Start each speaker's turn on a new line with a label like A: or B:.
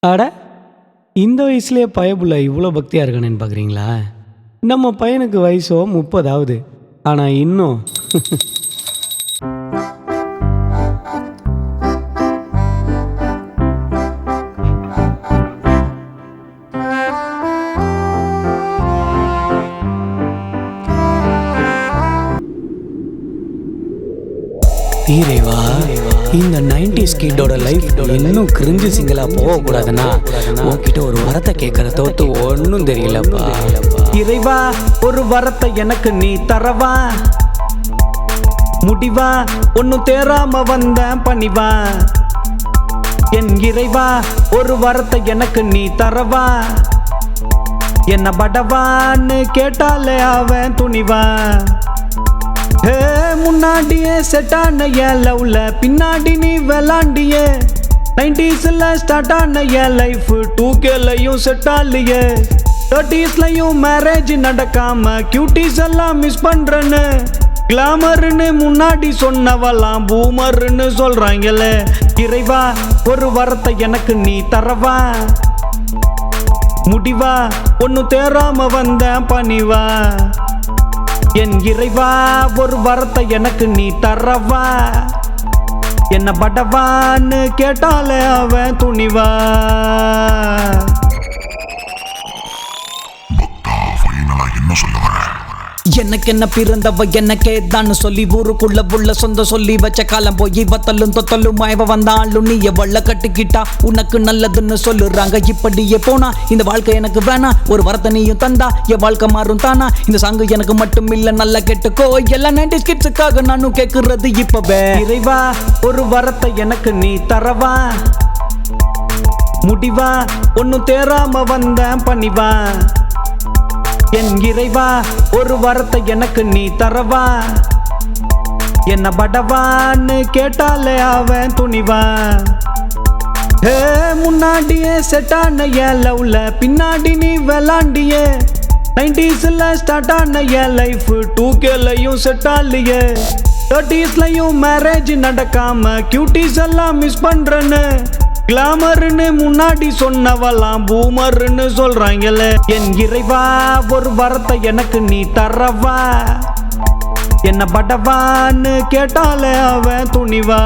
A: அட! இந்த வயசுலயே பயப்புள்ள இவ்வளோ பக்தியா இருக்கானேன்னு பார்க்குறீங்களா? நம்ம பையனுக்கு வயசோ 30 ஆகுது. ஆனா இன்னும் இறைவா, இந்த 90s கிட்டோட லைஃப் இன்னும் கிரிஞ்சு சிங்கிளா போகக்கூடாதுன்னா உன்கிட்ட ஒரு வரத்தை கேட்கற தோத்து ஒன்றும் தெரியலப்பா.
B: இறைவா, ஒரு வரத்தை எனக்கு நீ தரவா, முடிவா ஒன்னும் தேராம வந்த பணிவா. என் இறைவா, ஒரு வரத்தை எனக்கு நீ தரவா, என்ன படவான்னு கேட்டாலே அவன் துணிவா. முன்னாடியே செட்டான என் லவ்ல பின்னாடி நீ விளாண்டியே. 90sல ஸ்டார்ட் ஆன என் லைஃப் 2Kலையும் செட் ஆலியே. 30sலையும் மேரேஜ் நடக்காம கியூட்டிஸ் எல்லாம் மிஸ் பண்றேன்னு கிளாமர்னு முன்னாடி சொன்னவெல்லாம் பூமர்னு சொல்றாங்களே. இறைவா, ஒரு வரத்தை எனக்கு நீ தரவா, முடிவா ஒன்னும் தேராம வந்த பணிவா. என் இறைவா, ஒரு வரத்தை எனக்கு நீ தரவா, என்ன படவான்னு கேட்டாலே அவன் துணிவா. எனக்கு என்ன பிறந்தவ எனக்கே தான் சொல்லி ஊருக்குள்ள உள்ள சொந்த சொல்லி வச்ச காலம் போய் வத்தலும் தொத்தலும் மாயவ வந்தாலும் நீ எவ்வளவு கட்டுக்கிட்டா உனக்கு நல்லதுன்னு சொல்லுறாங்க. இப்படியே போனா இந்த வாழ்க்கை எனக்கு வேணா, ஒரு வரத்தை நீயும் தந்தா என் வாழ்க்கை மாறும் தானா. இந்த சாங்கு எனக்கு மட்டும் இல்ல, நல்லா கேட்டுக்கோ, எல்லா 90s கிட்ஸுக்காக நானும் கேட்கறது இப்பவே. இறைவா, ஒரு வரத்தை எனக்கு நீ தரவா, முடிவா ஒன்னும் தேராம வந்த பணிவா. என் இறைவா, ஒரு வரத்தை எனக்கு நீ தரவா, என்ன படவான்னு கேட்டாலே அவன் துணிவா. முன்னாடியே செட்டான என் லவ்ல பின்னாடி நீ விளாண்டியே. 90sல ஸ்டார்ட் ஆன என் லைஃப் 2Kலையும் செட் ஆலியே. 30sலையும் மேரேஜ் நடக்காம கியூட்டிஸ் எல்லாம் மிஸ் பண்றேன்னு கிளாமர்னு முன்னாடி சொன்னவெல்லாம் பூமர்னு சொல்றாங்களே. என் இறைவா, ஒரு வரத்தை எனக்கு நீ தரவா, என்ன படவான்னு கேட்டாலே அவன் துணிவா.